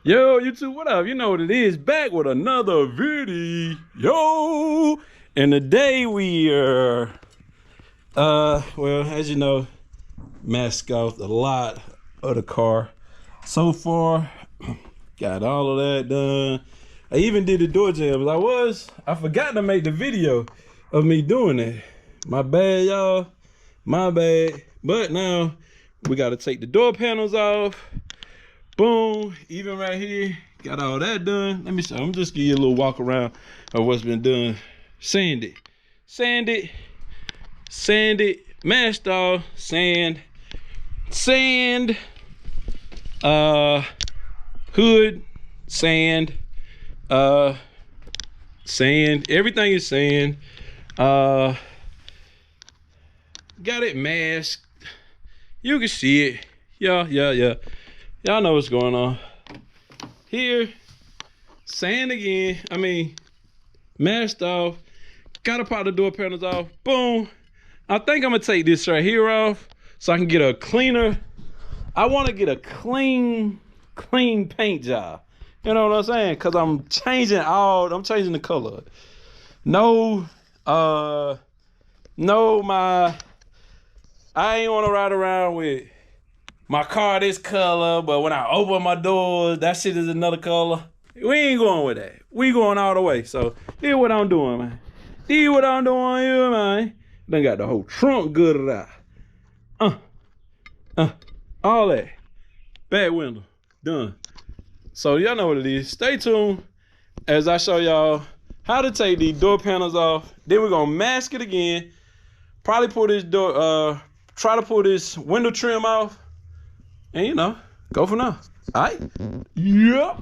Yo, YouTube, what up? You know what it is. Back with another video. And today we are, well, as you know, masked off a lot of the car. So far, got all of that done. I even did the door jams. I forgot to make the video of me doing it. My bad, y'all. My bad. But now we got to take the door panels off. Boom, even right here, got all that done. Let me show, I'm just give you a little walk around of what's been done. Sand it, mashed off, sand, hood, sand, everything is sand. Got it masked. You can see it. Yeah. Y'all know what's going on. Here, sand again. Masked off. Gotta pop the door panels off. Boom. I think I'm gonna take this right here off so I can get a cleaner. I wanna get a clean paint job. You know what I'm saying? Cause I'm changing the color. I ain't wanna ride around with my car this color, but when I open my doors, that shit is another color. We ain't going with that. We going all the way. So here's what I'm doing, man. Here's what I'm doing here, man. Done got the whole trunk good out. All that. Back window. Done. So y'all know what it is. Stay tuned as I show y'all how to take these door panels off. Then we're gonna mask it again. Probably pull this door, try to pull this window trim off. And you know, go for now. All right? Yep.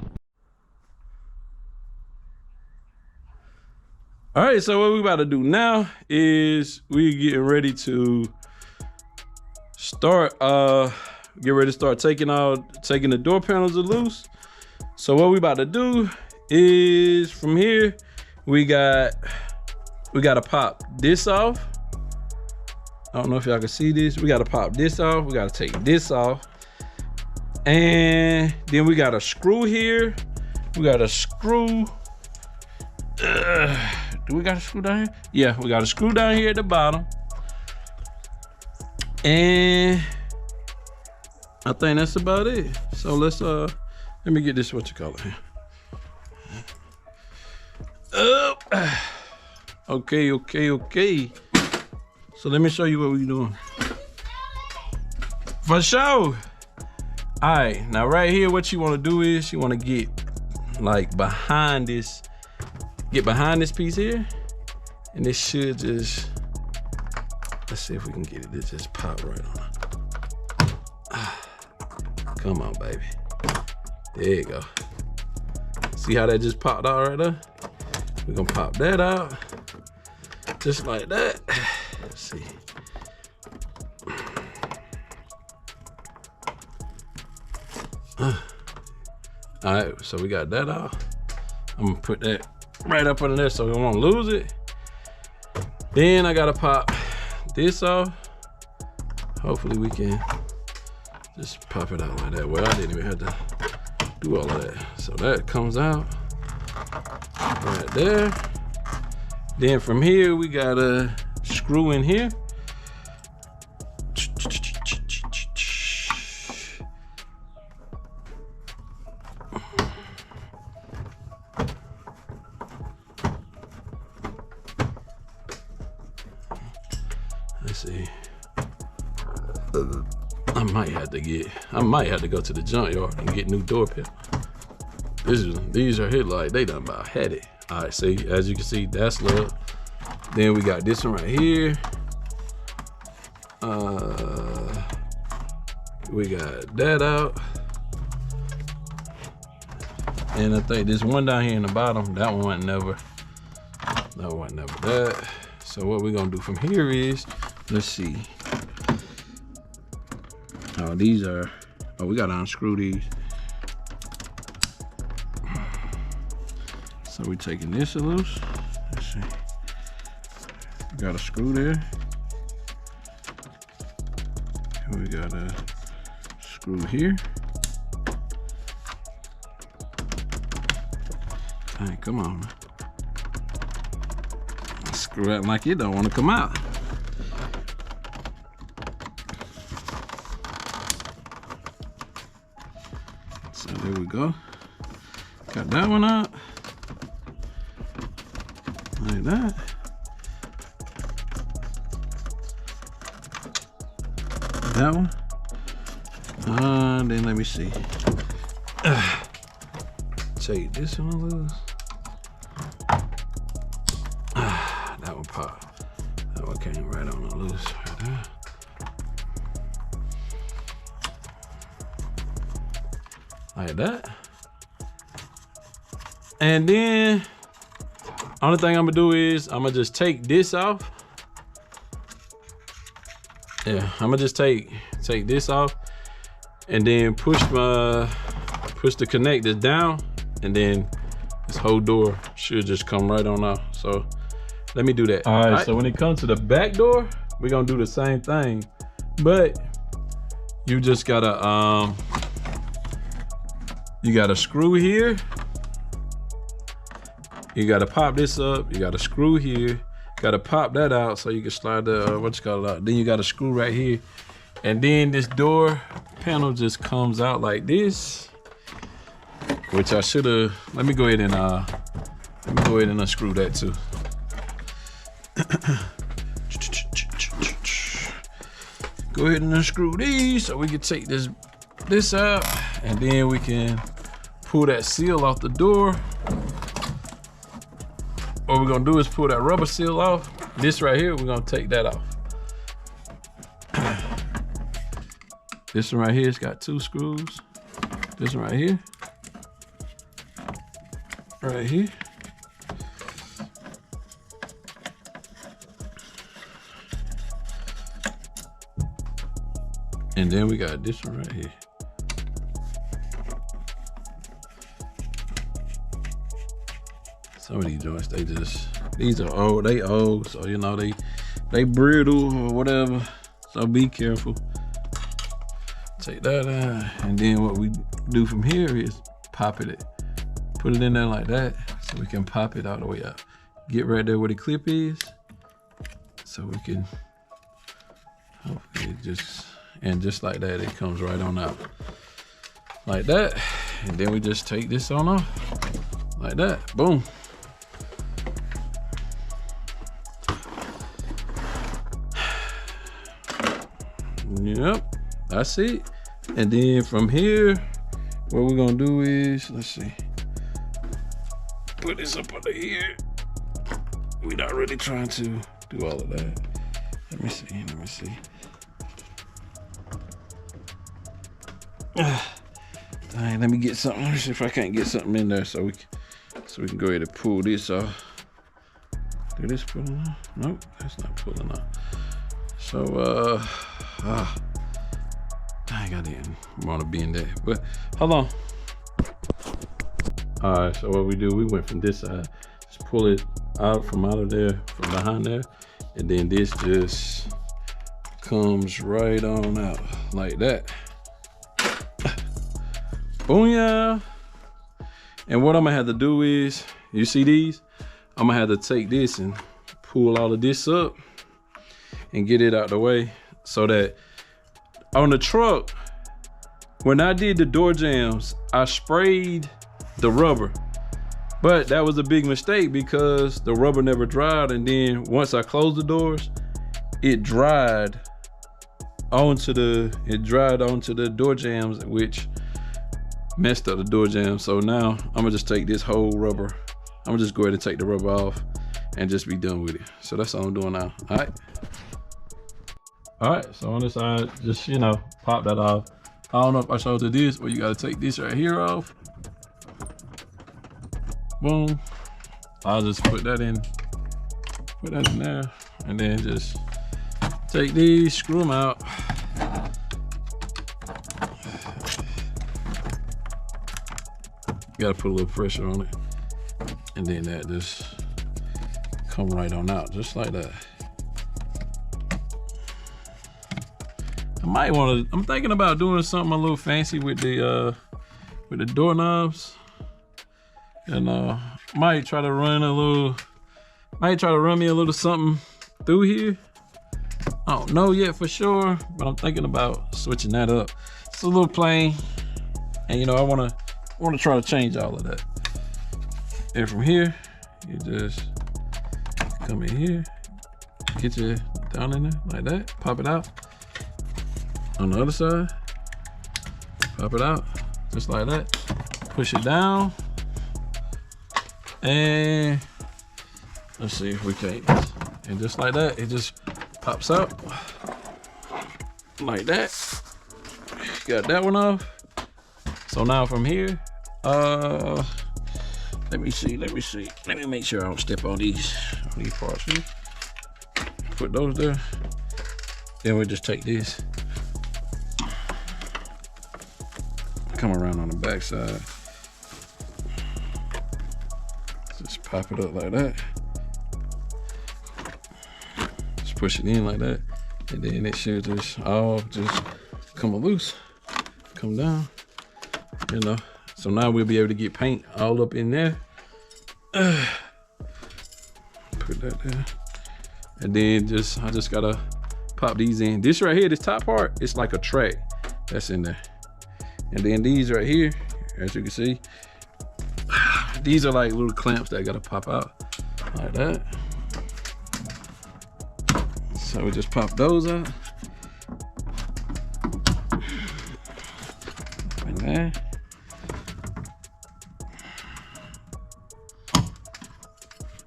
All right, so what we about to do now is we getting ready to start, taking the door panels loose. So what we about to do is from here, we gotta pop this off. I don't know if y'all can see this. We gotta pop this off. We gotta take this off. And then we got a screw here. We got a screw. Do we got a screw down here? Yeah, we got a screw down here at the bottom. And I think that's about it. So let's let me get this what you call it here. Okay. So let me show you what we're doing. For sure. All right, now right here, what you want to do is you want to get like behind this piece here, and this should just, let's see if we can get it to just pop right on. Come on, baby. There you go. See how that just popped out right there? We're gonna pop that out, just like that. Let's see. All right, so we got that off. I'm gonna put that right up under there so we won't lose it. Then I gotta pop this off. Hopefully we can just pop it out like that. Well, I didn't even have to do all of that. So that comes out right there. Then from here, we got a screw in here. Let's see. I might have to go to the junkyard and get new door panels. These are here like they done about had it. All right, see, as you can see, that's love. Then we got this one right here. We got that out. And I think this one down here in the bottom, that one wasn't never that. So what we're gonna do from here is, let's see. We gotta unscrew these. So we're taking this loose. Let's see. We got a screw there. And we got a screw here. Dang, come on, man. Screw it like it don't want to come out. So there we go. Got that one out. Like that. That one. Then let me see. Take this one loose. That one popped. That one came right on the loose right there. Like that. And then only thing I'm gonna do is I'm gonna just take this off. Yeah, I'm gonna just take this off and then push the connectors down, and then this whole door should just come right on out. So let me do that. All right, so when it comes to the back door, we're gonna do the same thing, but you just gotta you gotta screw here. You gotta pop this up. You gotta screw here. Gotta pop that out so you can slide the what's called out. Then you got a screw right here, and then this door panel just comes out like this, which I should have. Let me go ahead and unscrew that too. Go ahead and unscrew these so we can take this out, and then we can pull that seal off the door. What we're gonna do is pull that rubber seal off. This right here, we're gonna take that off. This one right here, it's got 2 screws. This one right here. Right here. And then we got this one right here. Some of these joints, these are old, they old, so you know, they brittle or whatever. So be careful. Take that out, and then what we do from here is pop it, put it in there like that, so we can pop it all the way out. Get right there where the clip is, so we can hopefully just like that, it comes right on out. Like that, and then we just take this on off, like that, boom. Yep, that's it. And then from here, what we're gonna do is, let's see, put this up under here. We're not really trying to do all of that. Let me see. Dang, let me get something. Let me see if I can't get something in there so we can go ahead and pull this off. Do this pulling off? Nope, that's not pulling off. So dang, I didn't want to be in there, but hold on. All right, so what we do, we went from this side, just pull it out from out of there, from behind there, and then this just comes right on out like that. Boom, yeah. And what I'm gonna have to do is, you see these? I'm gonna have to take this and pull all of this up and get it out the way, so that on the truck, when I did the door jambs, I sprayed the rubber, but that was a big mistake because the rubber never dried, and then once I closed the doors, it dried onto the door jambs, which messed up the door jambs. So now I'm gonna just take this whole rubber, I'm gonna just go ahead and take the rubber off and just be done with it. So that's all I'm doing now. All right, so on this side, just, you know, pop that off. I don't know if I showed you this, but you gotta take this right here off. Boom. I'll just put that in there, and then just take these, screw them out. Gotta put a little pressure on it, and then that just come right on out, just like that. I'm thinking about doing something a little fancy with the doorknobs, and Might try to run me a little something through here. I don't know yet for sure, but I'm thinking about switching that up. It's a little plain, and you know, I wanna try to change all of that. And from here, you just come in here, get your down in there like that, pop it out. On the other side, pop it out, just like that. Push it down, and let's see if we can. And just like that, it just pops out like that. Got that one off. So now from here, let me see. Let me make sure I don't step on these parts here. Put those there. Then we just take this, come around on the back side. Just pop it up like that. Just push it in like that. And then it should just all just come loose, come down, you know. So now we'll be able to get paint all up in there. Put that there. And then I just gotta pop these in. This right here, this top part, it's like a track that's in there. And then these right here, as you can see, these are like little clamps that gotta pop out like that. So we just pop those out. And there.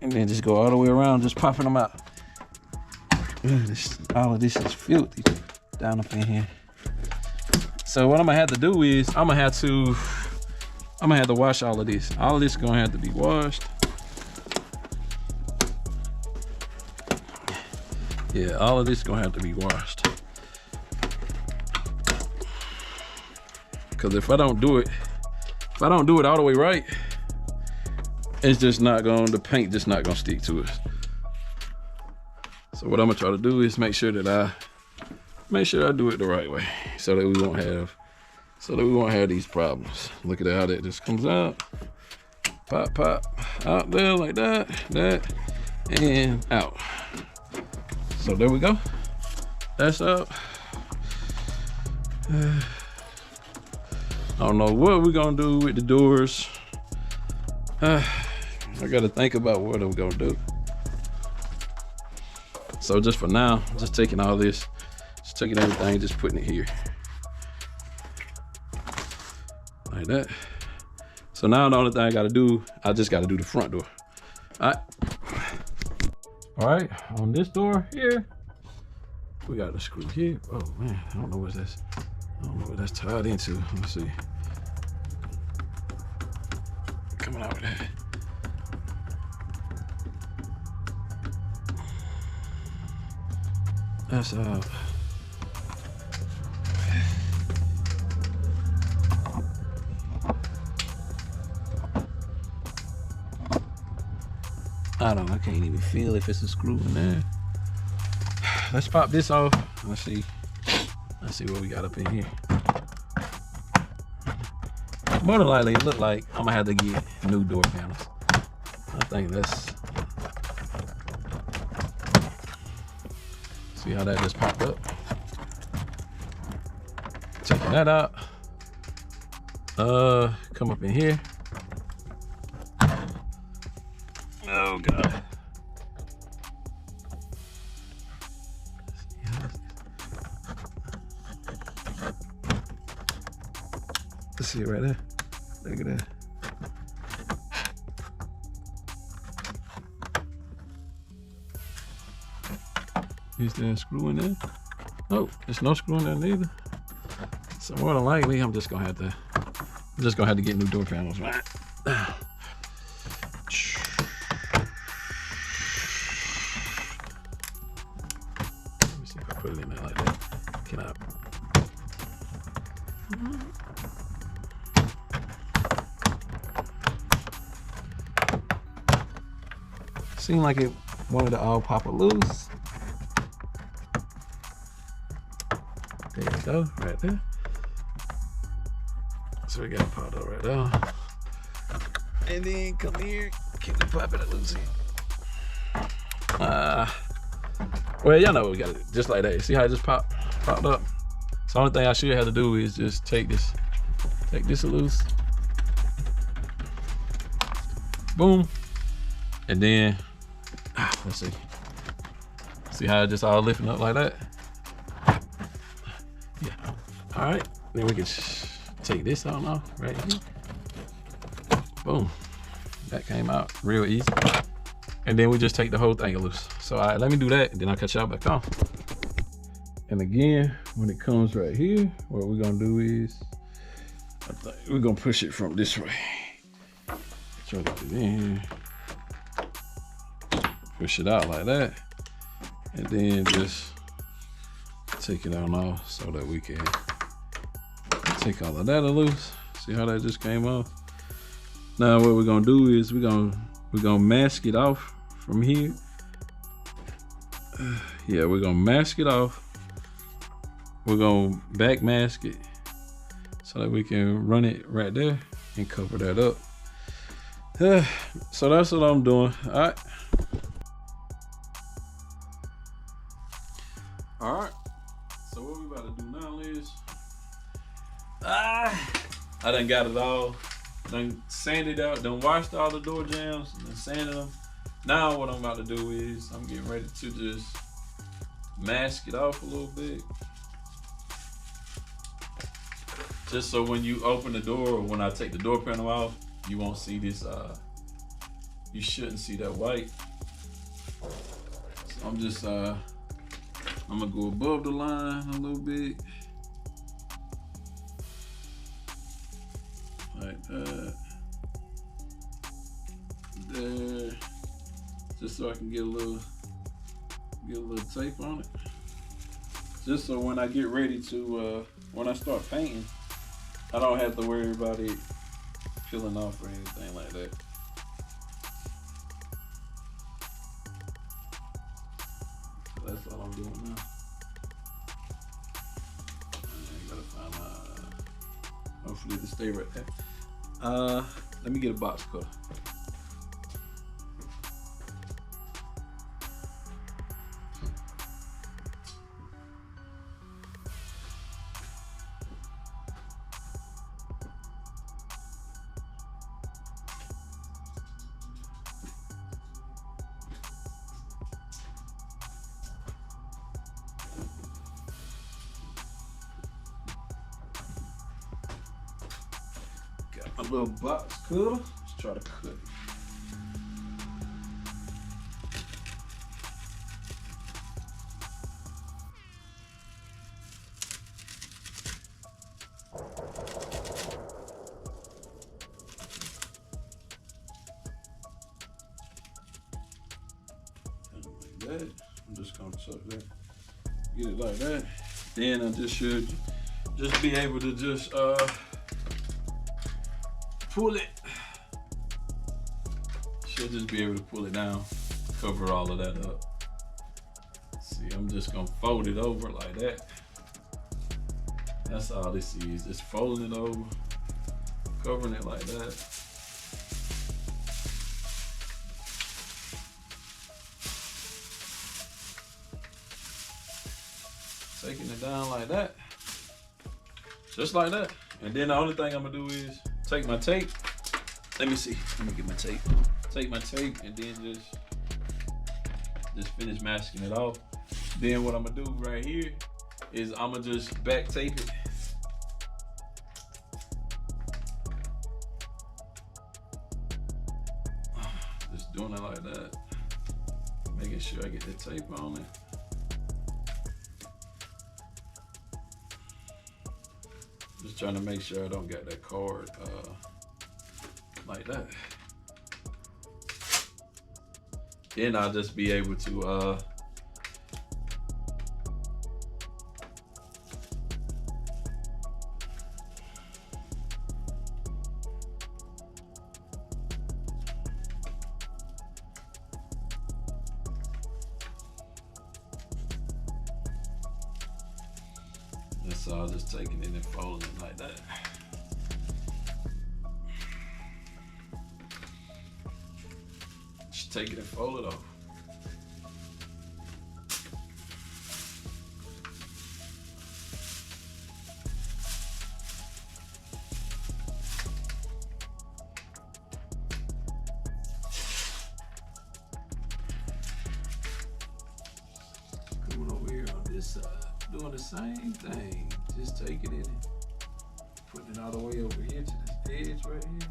And then just go all the way around, just popping them out. All of this is filthy down up in here. So what I'm gonna have to do is I'm gonna have to wash all of this. All of this is gonna have to be washed. Yeah, all of this is gonna have to be washed. Cause if I don't do it all the way right, it's just not the paint just not gonna stick to it. So what I'm gonna try to do is make sure I do it the right way, so that we won't have these problems. Look at how that just comes out. Pop, pop, out there like that, and out. So there we go. That's up. I don't know what we're gonna do with the doors. I gotta think about what I'm gonna do. So just for now, just taking all this, just taking everything, just putting it here. Like that. So now the only thing I gotta do, I just gotta do the front door. All right, on this door here, we got the screw here. Oh man, I don't know what that's tied into. Let me see. Coming out with that. That's out. I can't even feel if it's a screw in there. Let's pop this off. Let's see what we got up in here. More than likely, it look like I'm gonna have to get new door panels. I think that's, see how that just popped up. Taking that out. Come up in here. Oh God. Let's see it right there. Look at that. Is there a screw in there? No, there's no screw in there neither. So more than likely, I'm just gonna have to get new door panels, right? Let me see if I put it in there like that. Can I? Seemed like it wanted to all pop it loose. There you go, right there. So we got it popped up right there. And then come here, Keep the popping it loose. Well, y'all know what we gotta do. Just like that. See how it just popped up? So the only thing I should have to do is just take this loose. Boom. And then, let's see. See how it just all lifting up like that? Yeah. All right. Then we can take this on off right here. Boom. That came out real easy. And then we just take the whole thing loose. So all right, let me do that, and then I'll catch y'all back on. And again, when it comes right here, what we're gonna do is, I think we're gonna push it from this way. Try to get it in here. Push it out like that. And then just take it on off so that we can take all of that loose. See how that just came off? Now what we're gonna do is we're gonna mask it off from here. Yeah, we're gonna mask it off. We're gonna back mask it so that we can run it right there and cover that up. So that's what I'm doing. All right. So what we about to do now is, I done got it all. Done sanded out, done washed all the door jambs, and sanded them. Now what I'm about to do is I'm getting ready to just mask it off a little bit. Just so when you open the door, or when I take the door panel off, you won't see this, you shouldn't see that white. So I'm just, I'm gonna go above the line a little bit. Like that. There. Just so I can get a little tape on it. Just so when I get ready to, when I start painting, I don't have to worry about it peeling off or anything like that. So that's all I'm doing now. I gotta find my, hopefully it'll stay right there. Let me get a box cutter. A little box cutter. Let's try to cut it. Like that. I'm just gonna tuck that. Get it like that. Then I just should just be able to just pull it. Should just be able to pull it down, cover all of that up. See, I'm just gonna fold it over like that. That's all this is, just folding it over, covering it like that. Taking it down like that, just like that. And then the only thing I'm gonna do is take my tape. Let me see. Let me get my tape. Take my tape and then just finish masking it off. Then what I'm gonna do right here is I'm gonna just back tape it. Just doing it like that. Making sure I get the tape on it. Just trying to make sure I don't get that card like that. Then I'll just be able to that's all, just taking it and folding it like that. Just take it and fold it off. Coming over here on this side, doing the same thing. Just taking it and putting it all the way over here to this edge right here.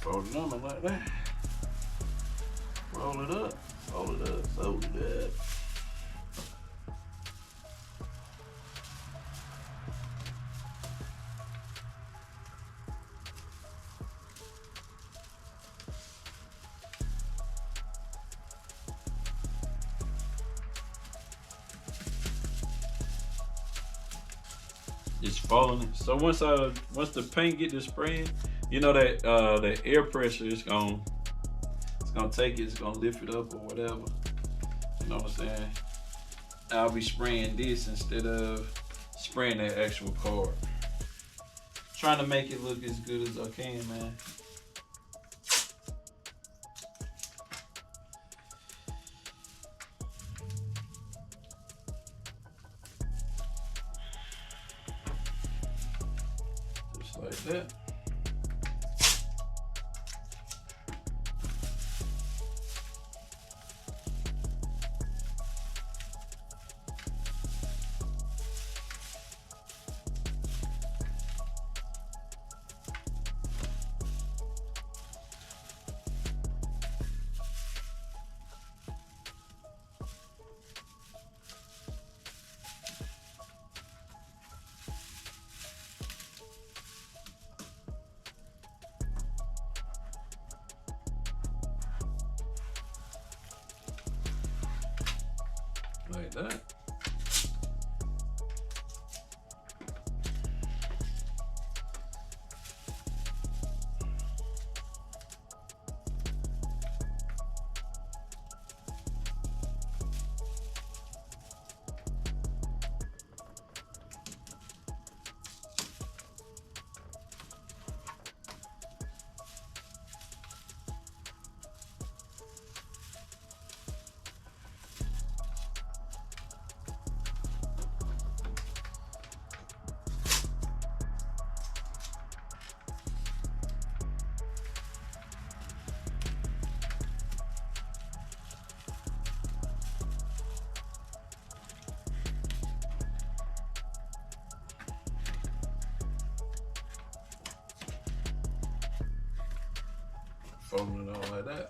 Fold it on like that. Roll it up, fold it up, fold it up. Just folding it. So once the paint get to spraying, you know that that air pressure is gonna take it, it's gonna lift it up or whatever. You know what I'm saying? I'll be spraying this instead of spraying that actual card. Trying to make it look as good as I can, man. Just like that. Like that. Folding it all like that.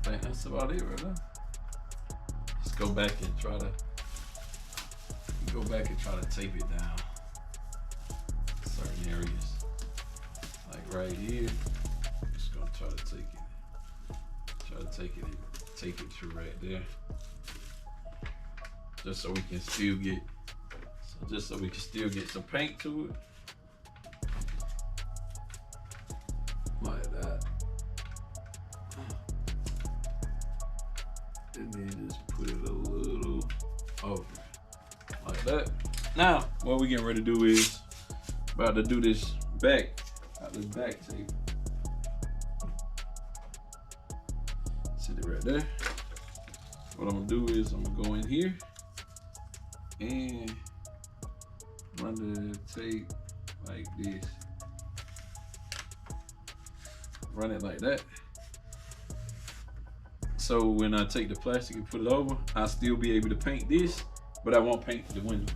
I think that's about it right now. Just go back and try to tape it down. Certain areas. Like right here. Just gonna try to take it and take it to right there. Just so we can still get some paint to it. Like that. And then just put it a little over, like that. Now, what we getting ready to do is, about to do this back, this back tape. Sit it right there. What I'm gonna do is I'm gonna go in here and run the tape like this. Run it like that. So when I take the plastic and put it over, I'll still be able to paint this, but I won't paint the window.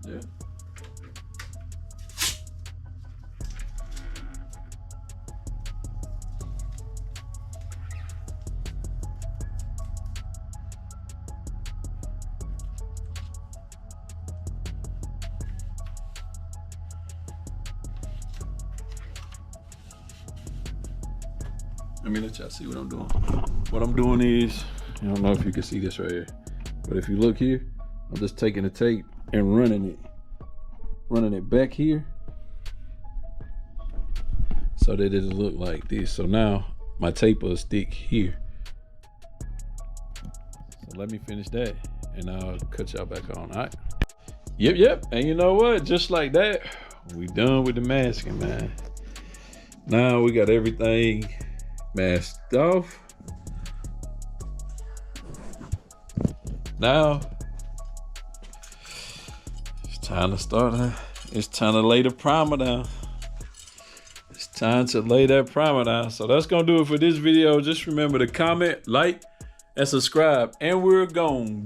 Yeah. Let me let y'all see what I'm doing. What I'm doing is, I don't know if you can see this right here, but if you look here, I'm just taking the tape and running it back here so that it'll look like this. So now my tape will stick here. So let me finish that and I'll cut y'all back on. All right. Yep. And you know what? Just like that, we done with the masking, man. Now we got everything masked off. Now it's time to start. It's time to lay the primer down. It's time to lay that primer down. So that's gonna do it for this video. Just remember to comment, like, and subscribe. And we're gone.